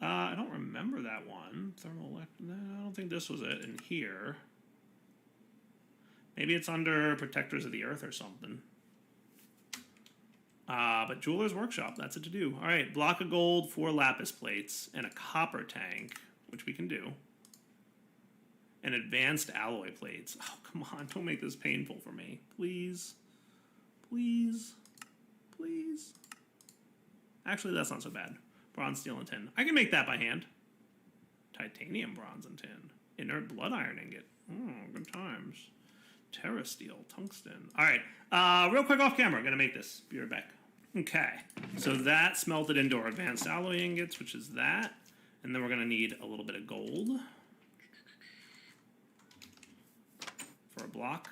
E: I don't remember that one. I don't think this was it in here. Maybe it's under Protectors of the Earth or something. But Jeweler's Workshop, that's it to do. All right, block of gold, 4 lapis plates, and a copper tank, which we can do. and advanced alloy plates. Oh, come on, don't make this painful for me. Please. Please. Please. Actually, that's not so bad. Bronze, steel, and tin. I can make that by hand. Titanium, bronze, and tin. Inert blood iron ingot. Oh, good times. Terra steel, tungsten. All right, real quick off camera. Gonna make this. Be right back. Okay, so that smelted into our advanced alloy ingots, which is that. And then we're gonna need a little bit of gold for a block.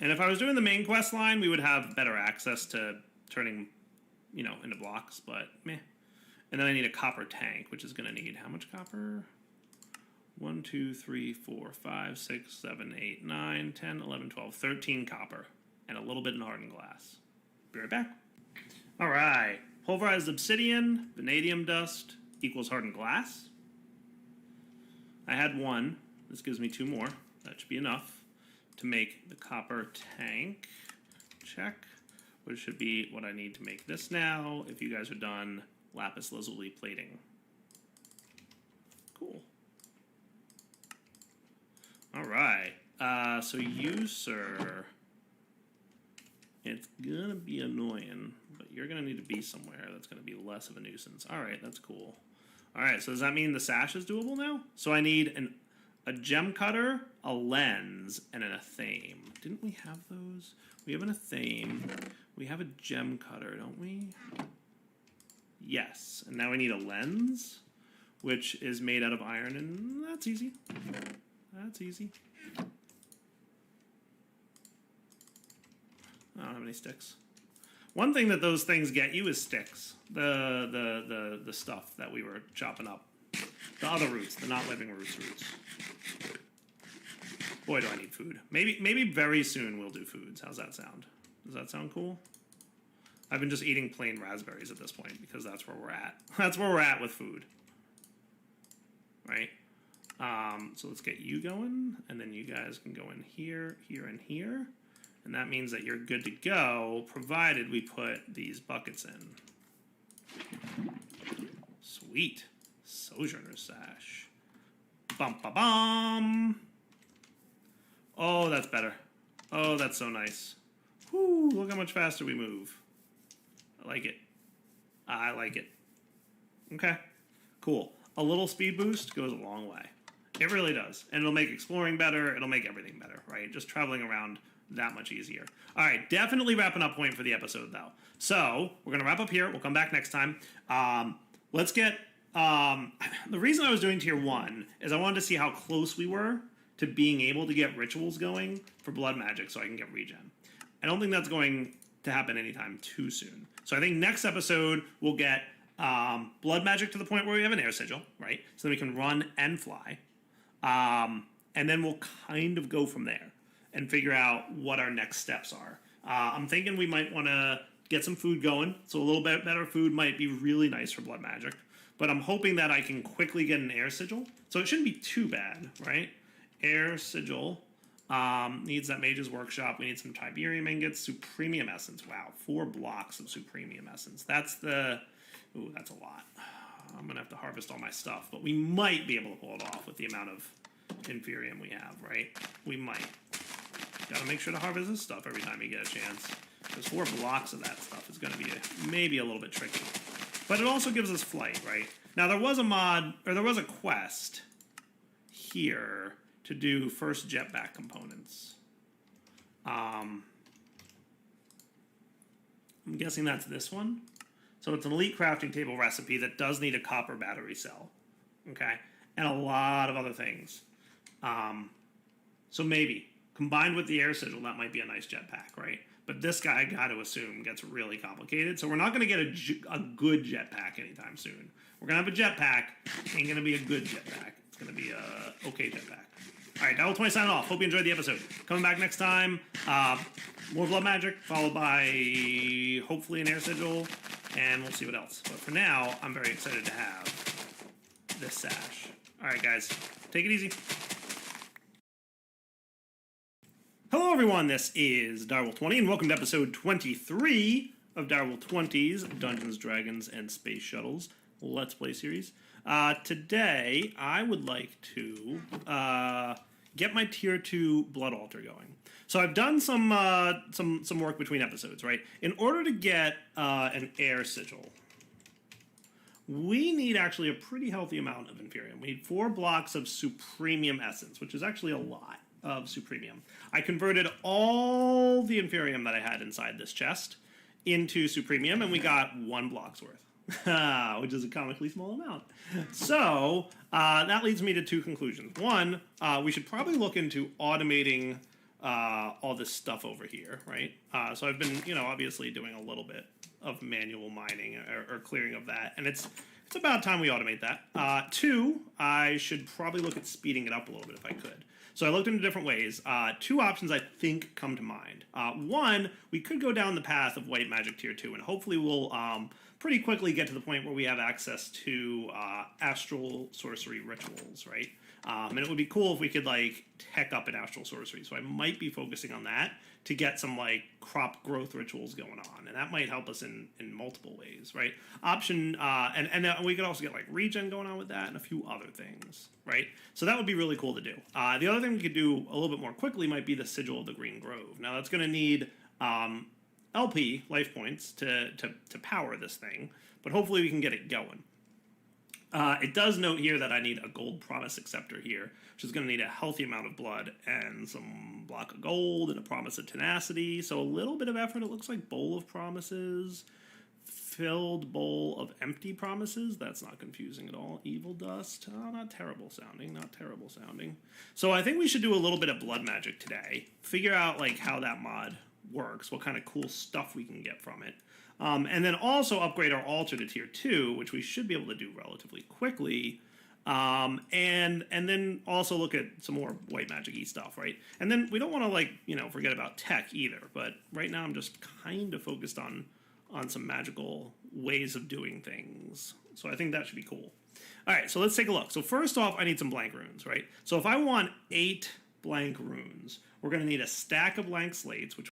E: And if I was doing the main quest line, we would have better access to turning, you know, into blocks, but meh. And then I need a copper tank, which is gonna need how much copper? 1, 2, 3, 4, 5, 6, 7, 8, 9, 10, 11, 12, 13 copper, and a little bit in hardened glass. Be right back. All right, pulverized obsidian, vanadium dust equals hardened glass. I had 1. This gives me 2 more. That should be enough to make the copper tank. Check. Which should be what I need to make this now. If you guys are done, lapis lazuli plating. Cool. All right, so you, sir, it's gonna be annoying, but you're gonna need to be somewhere that's gonna be less of a nuisance. All right, that's cool. All right, so does that mean the sash is doable now? So I need a gem cutter, a lens, and an athame. Didn't we have those? We have an athame. We have a gem cutter, don't we? Yes, and now we need a lens, which is made out of iron, and that's easy. That's easy. I don't have any sticks. One thing that those things get you is sticks. The stuff that we were chopping up. The other roots, the not living roots. Boy, do I need food. Maybe very soon we'll do foods. How's that sound? Does that sound cool? I've been just eating plain raspberries at this point because that's where we're at. That's where we're at with food. Right? So let's get you going, and then you guys can go in here, here, and here. And that means that you're good to go, provided we put these buckets in. Sweet. Sojourner sash. Bum ba bum. Oh, that's better. Oh, that's so nice. Whoo, look how much faster we move. I like it. I like it. Okay, cool. A little speed boost goes a long way. It really does. And it'll make exploring better. It'll make everything better, right? Just traveling around that much easier. All right, definitely wrapping up point for the episode, though. So we're going to wrap up here. We'll come back next time. Let's get... the reason I was doing tier 1 is I wanted to see how close we were to being able to get rituals going for blood magic so I can get regen. I don't think that's going to happen anytime too soon. So I think next episode we'll get blood magic to the point where we have an air sigil, right? So then we can run and fly. And then we'll kind of go from there and figure out what our next steps are. I'm thinking we might want to get some food going. So a little bit better food might be really nice for blood magic. But I'm hoping that I can quickly get an air sigil. So it shouldn't be too bad, right? Air sigil needs that mage's workshop. We need some Tiberium ingots, supremium essence. Wow, 4 blocks of supremium essence. That's the... Ooh, that's a lot. I'm going to have to harvest all my stuff. But we might be able to pull it off with the amount of inferium we have, right? We might. Got to make sure to harvest this stuff every time you get a chance. Because 4 blocks of that stuff is going to be maybe a little bit tricky. But it also gives us flight, right? Now, there was a mod, or there was a quest here to do first jetpack components. I'm guessing that's this one. So it's an elite crafting table recipe that does need a copper battery cell, okay? And a lot of other things. So maybe, combined with the air sigil, that might be a nice jetpack, right? But this guy, I got to assume, gets really complicated. So we're not going to get a good jetpack anytime soon. We're going to have a jetpack. Ain't going to be a good jetpack. It's going to be a okay jetpack. All right, Dial 20 signing off. Hope you enjoyed the episode. Coming back next time. More blood magic, followed by hopefully an air sigil. And we'll see what else. But for now, I'm very excited to have this sash. All right, guys. Take it easy. Hello, everyone. This is Direwolf20, and welcome to episode 23 of Direwolf20's Dungeons, Dragons, and Space Shuttles Let's Play series. Today, I would like to get my Tier 2 Blood Altar going. So I've done some work between episodes, right? In order to get an air sigil, we need actually a pretty healthy amount of Inferium. We need 4 blocks of Supremium Essence, which is actually a lot of Supremium. I converted all the Inferium that I had inside this chest into Supremium, and we got 1 block's worth, which is a comically small amount. So that leads me to 2 conclusions. One, we should probably look into automating all this stuff over here, right? So I've been, obviously doing a little bit of manual mining or clearing of that, and it's about time we automate that. 2, I should probably look at speeding it up a little bit if I could. So I looked into different ways. 2 options I think come to mind. 1, we could go down the path of White Magic Tier 2, and hopefully we'll pretty quickly get to the point where we have access to astral sorcery rituals, right? And it would be cool if we could tech up an astral sorcery. So I might be focusing on that to get some crop growth rituals going on, and that might help us in multiple ways, right? Option and we could also get regen going on with that and a few other things, right? So that would be really cool to do. The other thing we could do a little bit more quickly might be the Sigil of the Green Grove. Now that's going to need LP life points to power this thing, but hopefully we can get it going. It does note here that I need a gold promise acceptor here, which is going to need a healthy amount of blood and some block of gold and a promise of tenacity. So a little bit of effort. It looks like bowl of promises, filled bowl of empty promises. That's not confusing at all. Evil dust. Oh, not terrible sounding. Not terrible sounding. So I think we should do a little bit of blood magic today. Figure out how that mod works, what kind of cool stuff we can get from it. And then also upgrade our altar to Tier 2, which we should be able to do relatively quickly. And then also look at some more white magic-y stuff, right? And then we don't want to forget about tech either. But right now I'm just kind of focused on some magical ways of doing things. So I think that should be cool. All right, so let's take a look. So first off, I need some blank runes, right? So if I want 8 blank runes, we're going to need a stack of blank slates, which